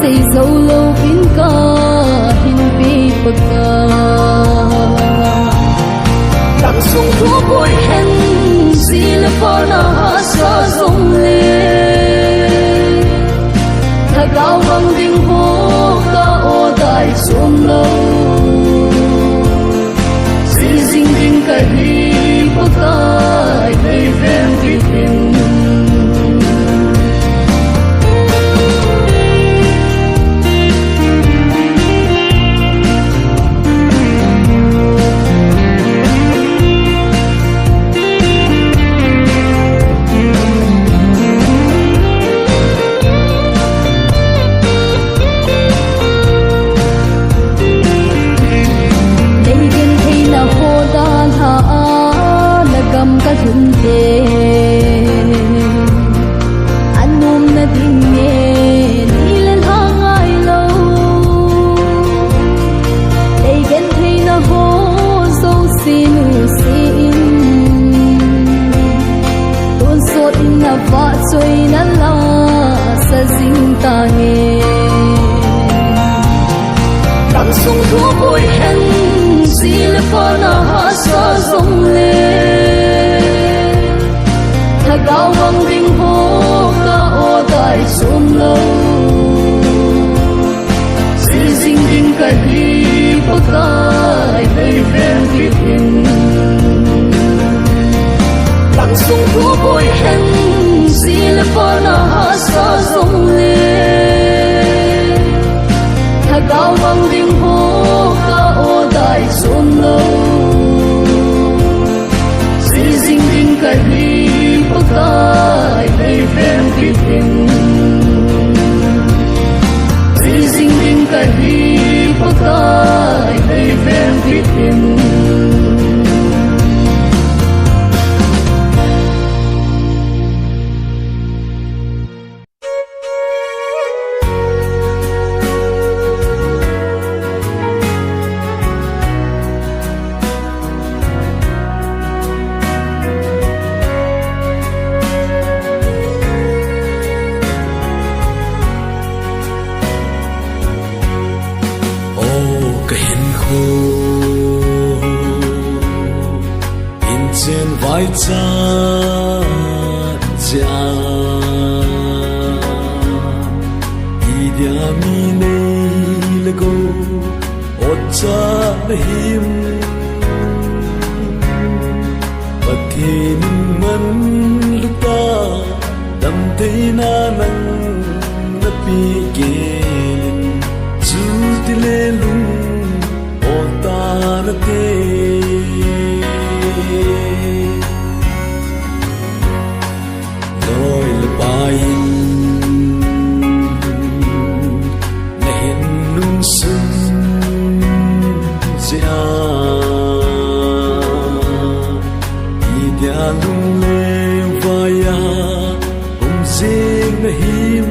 say dấu lâu in ca hin pi baka tang sung thu boy hen zil pona sa zong le tha gao bang ding ho ka o dai sum lo si ding ding ka hi baka ai ven ti tin thun te anum na ding nge ni len hang ai lo ei gen thei na ho so sinu sin ton so in na va choi na la sa jing ta nge tang sung thu boy hen zil pa na ha sa zong le gao bang ding ho ka o dai sum lo si ding ding ka hi baka ai ven ti tin tang sung thu boy hen zil pa na ha sa zong le tha gao bang ding ho ka o dai sum lo si ding ding ka hi ai ven ti tin si ding ding ka hi baka ai ven ti tin vai cha cha idia mi nei le go o cha him pathin man luta dam te na nang na pi ge chu ti le lung o ta na te bayin na hin lung sun zia idia lung le vaya zing na him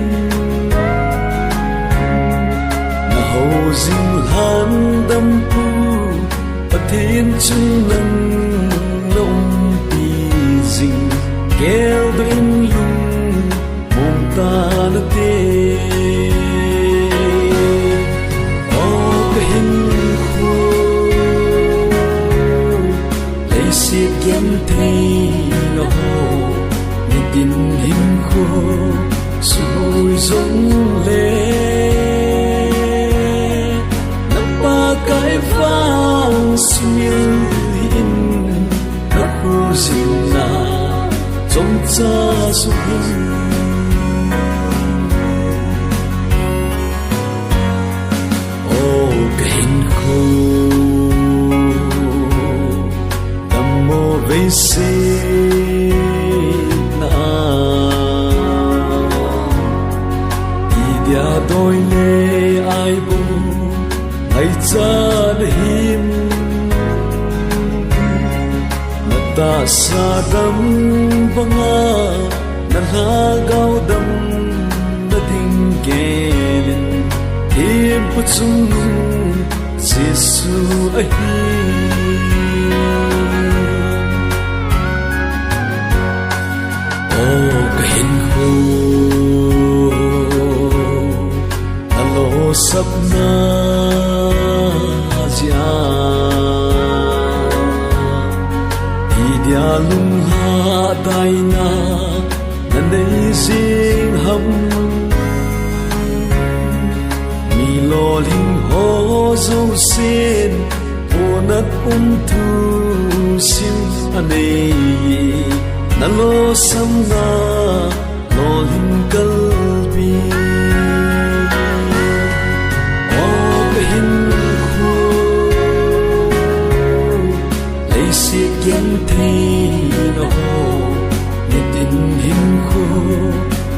na ho zing han dam pu pathin chung nang nong pi zing kêu bên lung ta na te o cái hình khu lấy xiết kiếm thi nó ni tin hình khu rồi giống lệ nắp ba cái vang xuyên hình nó khu dịu na trong cha su hình se na idia doi le ai bu ai cha him ta sa dam banga na ha gao dam na ding ke him pu chung jesu a hi cái hình khu sapna ja dia lung ha dai na nei sing ham mi lo ling ho zo sen onat thu sim anei na lo sam na lo ling kalbi o hin khu lấy siết kiến thi nó tin hình khô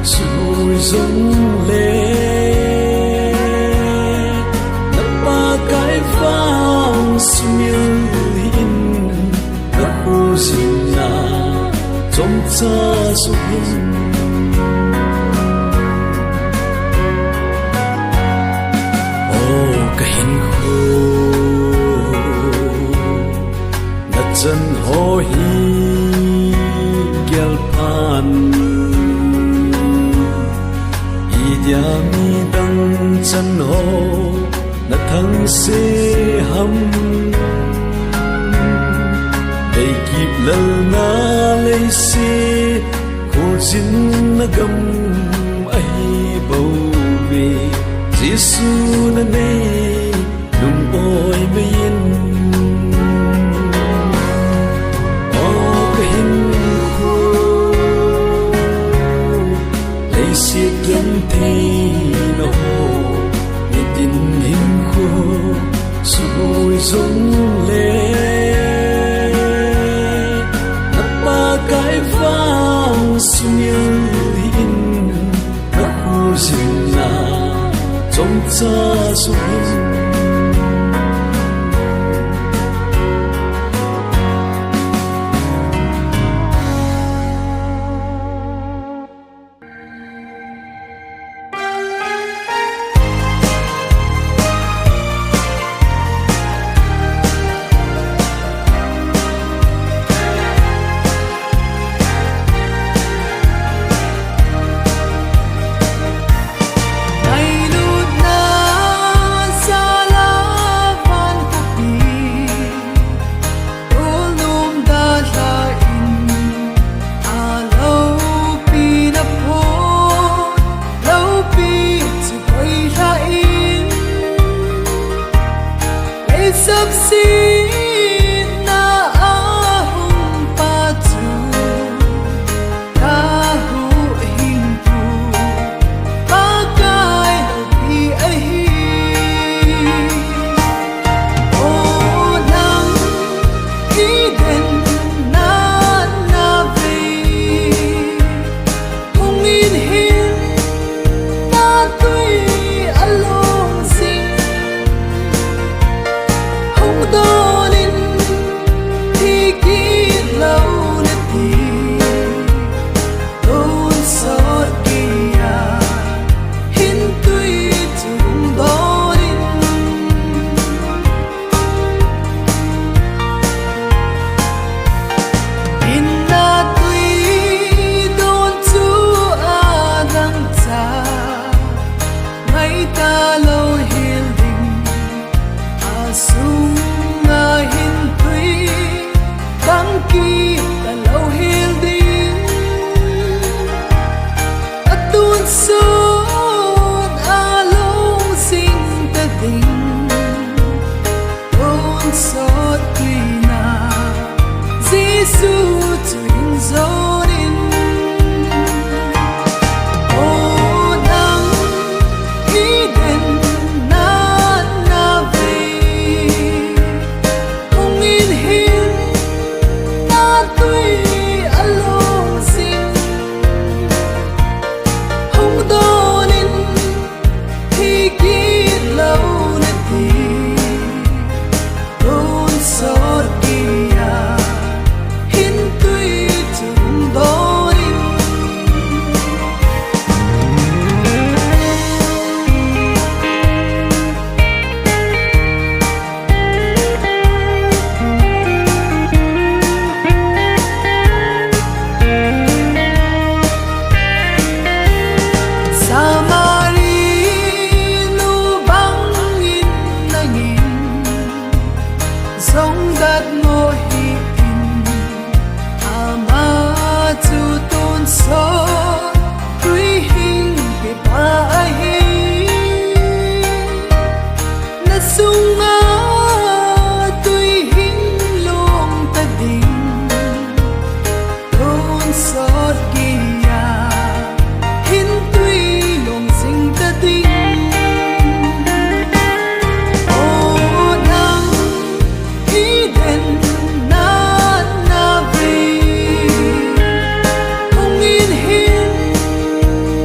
rồi rung lên nắp ba cái vang smiêu in các khu rừng na trong xa sụp hình ô cái hình khô đặt chân hồ hi pan ya mi dang chan ho na thang se ham dei kip lal na le se ko jin na gam ai bo ve jisu na ne lung oi me yin siết kiến thi nó nghe tin hình khô rồi rung lên nắp ba cái vang smiêu in các khu rừng na trong xa sụp sắp xin na ahung pa tu ta hu hình tu ba kai hi ai o nang i den na na ve hung in hin na tui along sing hung do sung á tôi hình long ta đình thôn xót kia hin tuy lòng sinh ta tình ô nắng ý đèn na na vì không yên hin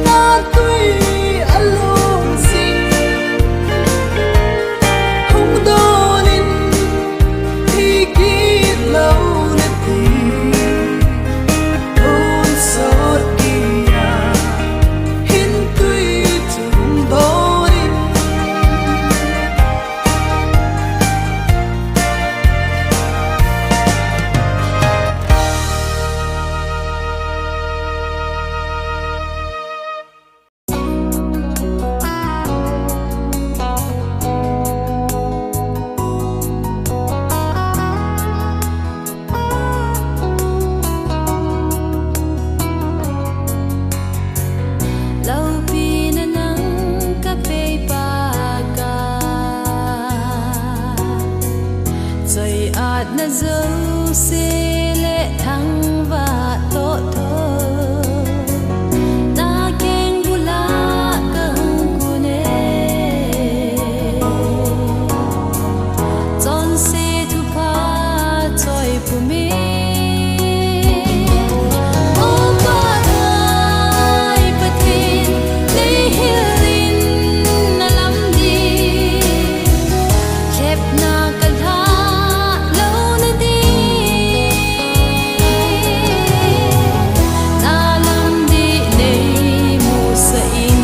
ta tuy alone sinh không đo nên thì kiết lâu nè thì thôn xót kia hin tuy chung đo nên lâu pi na nắng cà phê ba ca trời ạt na dấu xe lệ thăng và tốt thơ ta keng bula căng cu nè chọn xe thu pha choi pu mi ô ba ai pa thin lấy hilin na lam đi khép na kan tha lâu na đi na lam đi nei mu sa in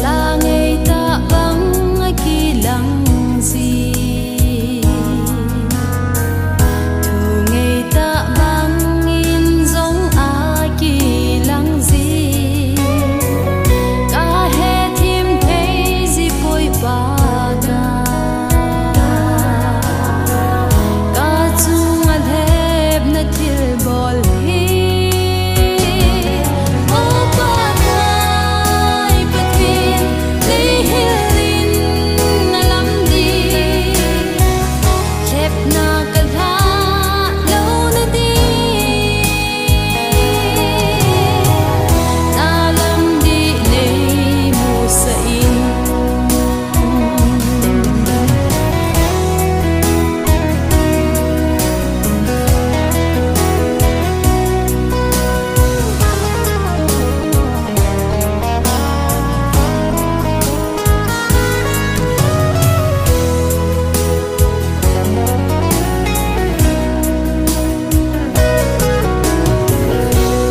la ngây ta băng ai kỳ lăng gì thu ngây ta băng in giống ai kỳ lăng gì cả hè thêm thấy gì phôi ba ca cả chung al hẹp na thil bol hi ô ba ai pa thin lấy hilin na lam đi khép na kan tha lâu na đi na lam đi nei mu sa in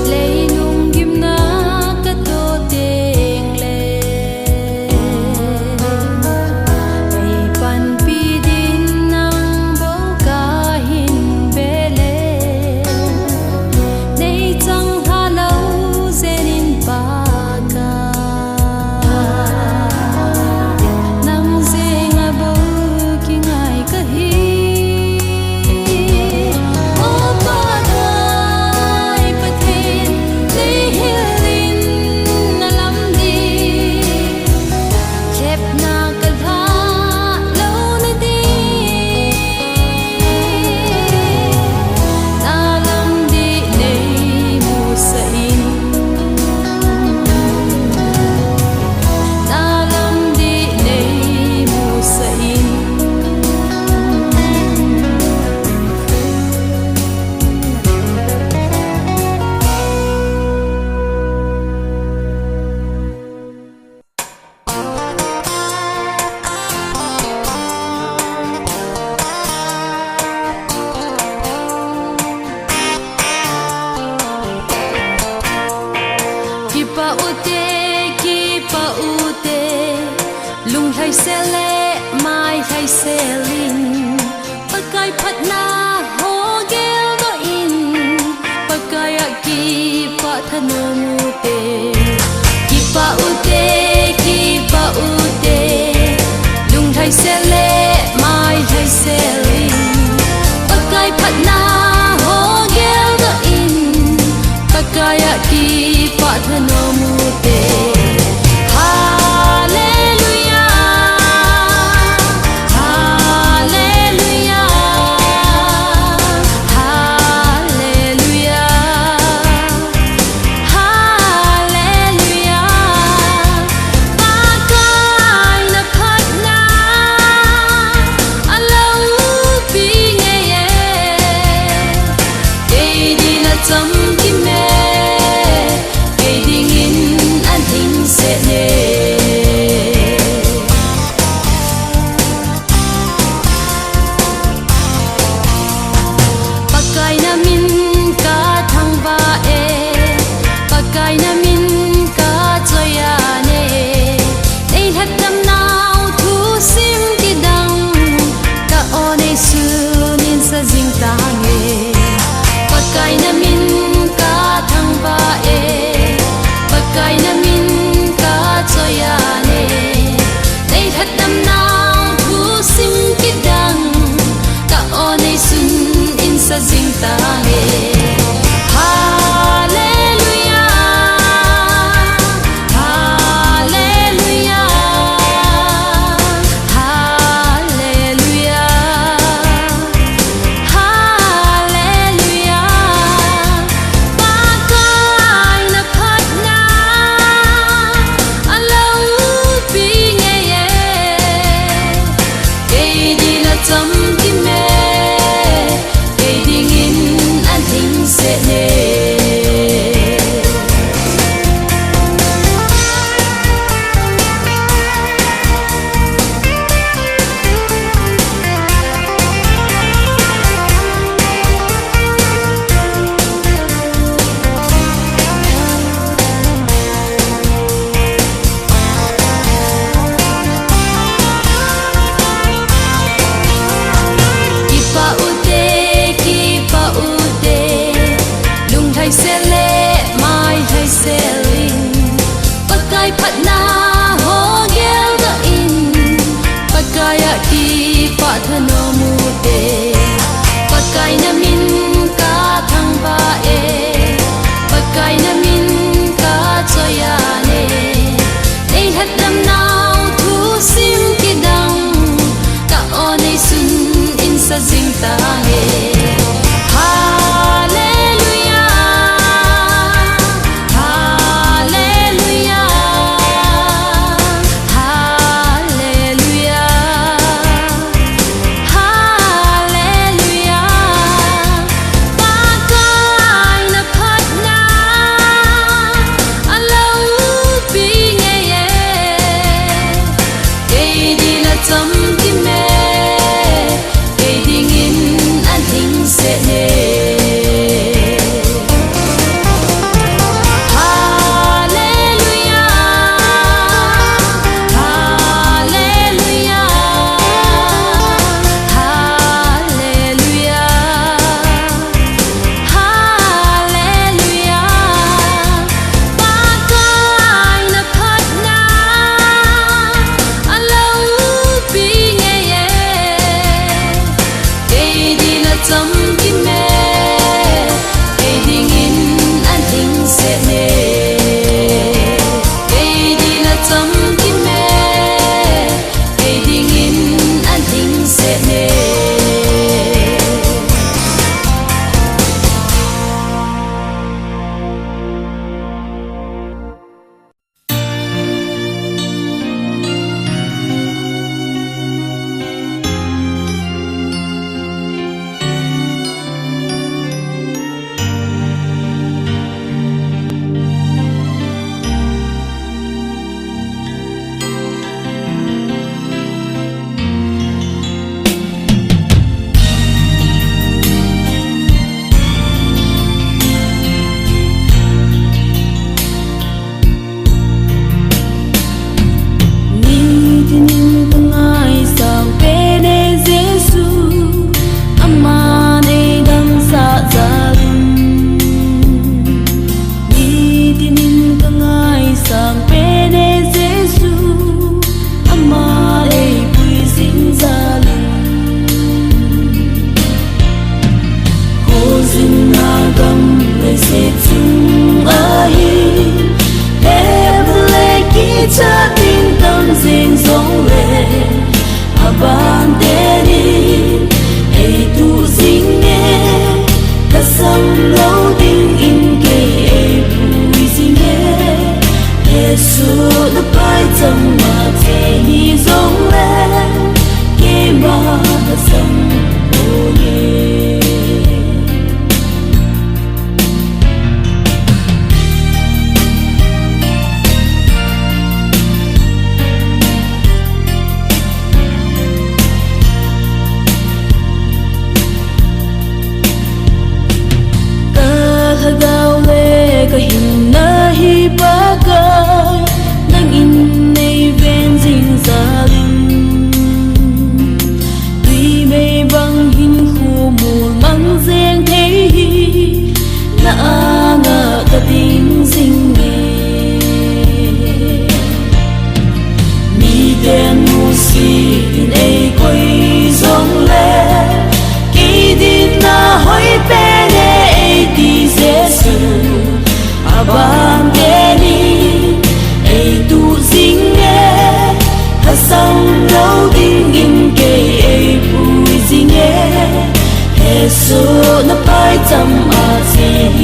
lấy nung kim na ka to teng le ei pan pi din nang bo ka hin be le nei chang tha lâu zenin pa ka nang zenga bo ki ngai ka hi ô ba ai pa thin lấy hilin na lam đi khép na kan tha lâu na đi na lam đi nei mu sa in na lam đi nei mu sa in kipa ute lung thai se le mai thai se lin pakai phat na ho gel do in pakai a kipa thano mute kipa ute lung thai se le mai thai se lin pakai phat na ho gel do in pakaya ki pa là chấm kim mê cây đình in an thinh sẽ nề pakai na min ka thang ba e pakai na min ka choya ne ei hat dam nau thu sim ki dang ka one su nin sa jing ta nge pakai na min ka thang ba e pakai na min ka choya ne ei hat dam nau thu sim ki dang ka one su in sa jing ta nge hallelujah hallelujah hallelujah hallelujah pakai na phat na alo pi nghe ye cây đi là chấm kim mê cây đi nghìn an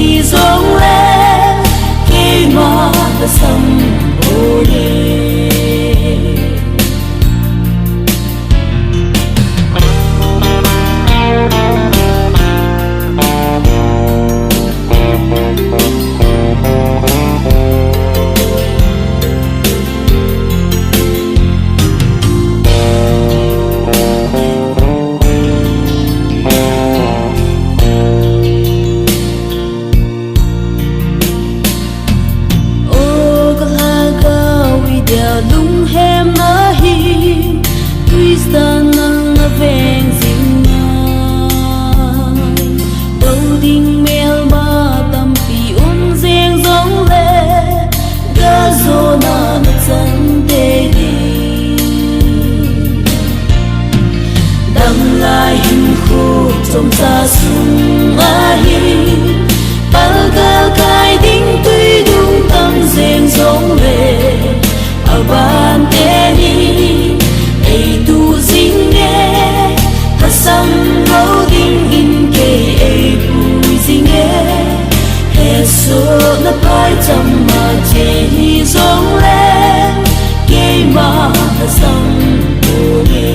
hi zong le ke ma ta sam o le lung hem na hi twistan nang na veng zing nai đâu ding mel ma tam pi zeng zong le ga zo na na chan te di dam lai hin khu trong ta sung a hi pal gal kai ding tui dung tam zeng zong le ban te ni ei tu zing nghe ta sam lo ding in ke ei pu zing nghe he so na pai cham ma che hi zong le ke ma ta sam o le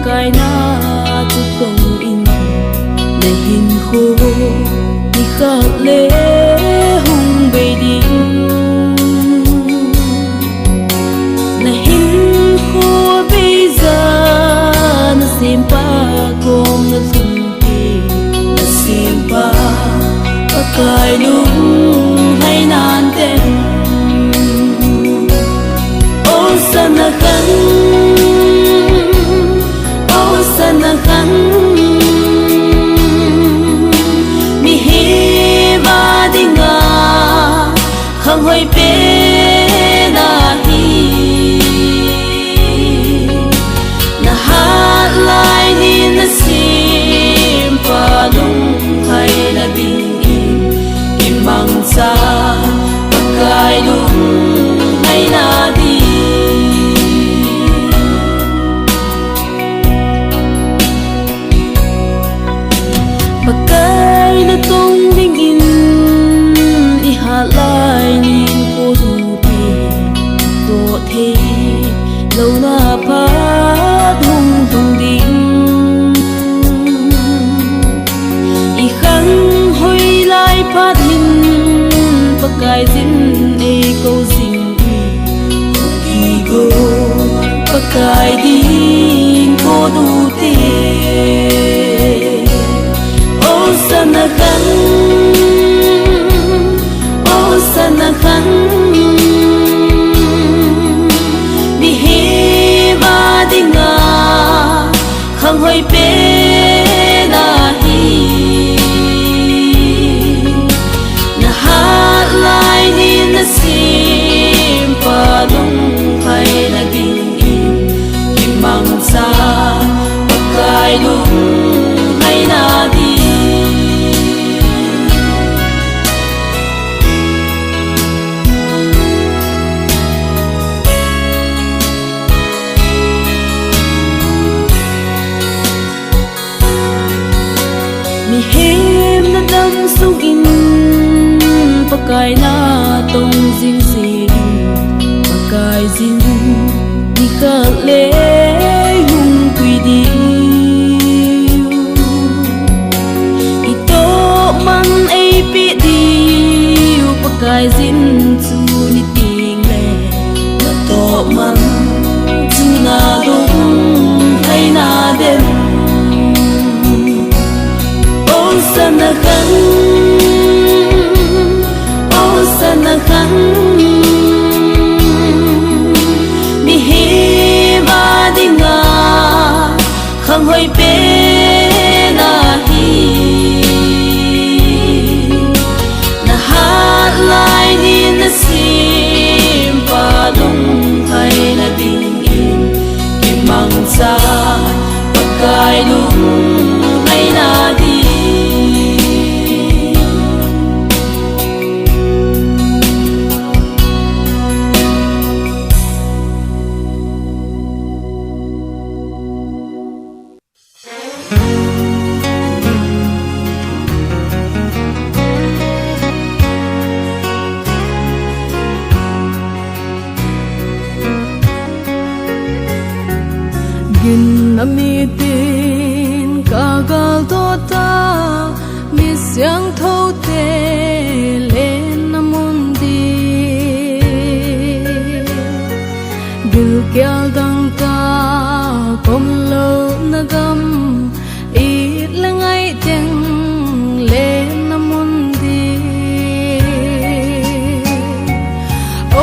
kai na tu kong in le hin ho ni kha le hung be ding na hin ho be za na sim pa kong na sum ti na sim pa kai lung hai nan ten o sana kan sana kan mi he ba dinga khang hoi pe na hi na ha lai ni na sim pa lung khai na ding in mang sa kai lung hai na di pakai na tong ding in ihalai nin ko du ti to the lo na pa dung dung ding i khang hoi lai pa din pakai zin e ko zing ki go pakai din ko du ti sana kan oh sana kan mi he ba dinga khang hoi pe na hi na ha lai ni na sim pa lung khai na ding in mang sa pakai lung hai na di mi hem na dam sung in pakai na tong zing zing pakai zing ni kha le hung quy đi i to man ei pi di pakai zin chu ni ting le na to man chu na dung hay na dem sana kan oh sana kan mi he ba ding gin amitin kagal tota misyang thote len namundi gil kyal dang ka kom lo nagam it langai teng len namundi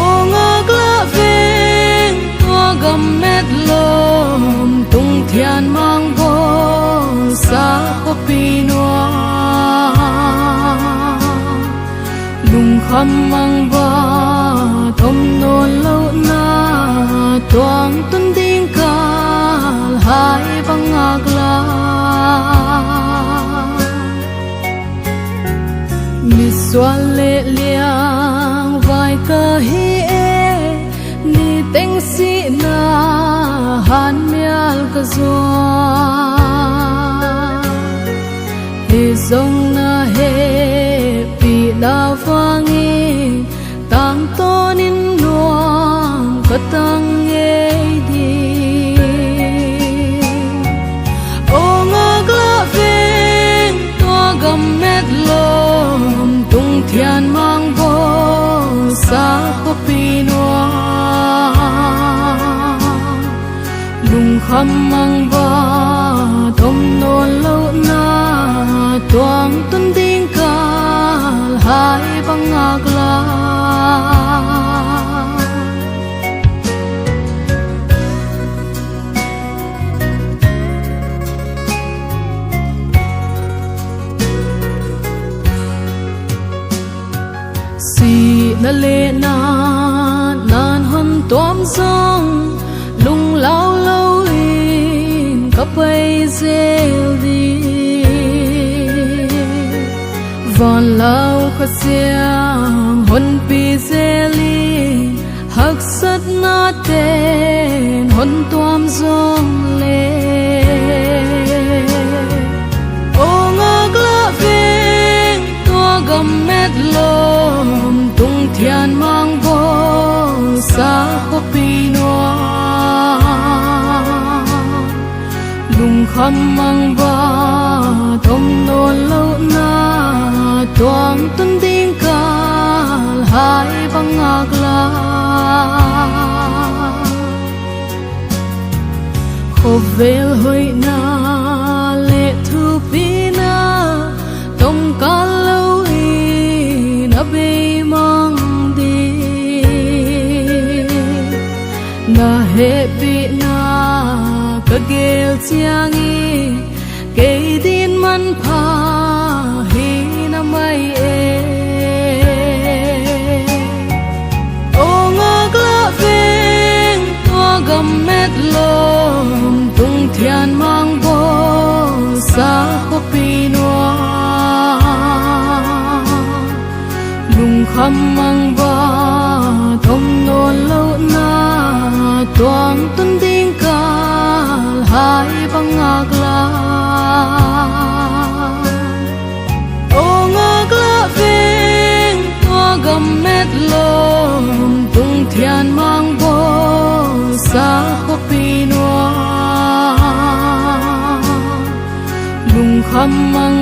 onga gla veng gam met lom tung thian mang bo sa ko pinwa lung kham mang ba thom non lo na tuang tun ding ka hai bang agla mi swal le liang vai ka hi ni teng si na han mial ka zua he zong na he pi na vangi tang tonin nuang ka tang e di ong agla veng to gam met lom tung thian mang bo sa ko pinwa lung kham mang ba thom non lo na tuang tun ding ka hai bang agla si na le na nan hon tuam song lung lao lâu in ka pai zel di van lao kha siam hon pi zeli hak sat na ten hon tuam zong le ong agla veng to gam met lom tung thian mang bo sa ko pinwa lung kham mang ba thom non lo na tuang tun ding ka hai bang agla khovel hoi na le thu pina tom ka lo in abe mang di na he pi na ka gel chiangi ke din man pha hi na mai e ong agla veng to gam met lom tung thian mang bo sa ko pinwa lung kham mang ba thom non lo na tuang tun ding ka hai bang agla ong agla veng to gam met lom tung thian mang bo sa ko pinwa lung kham mang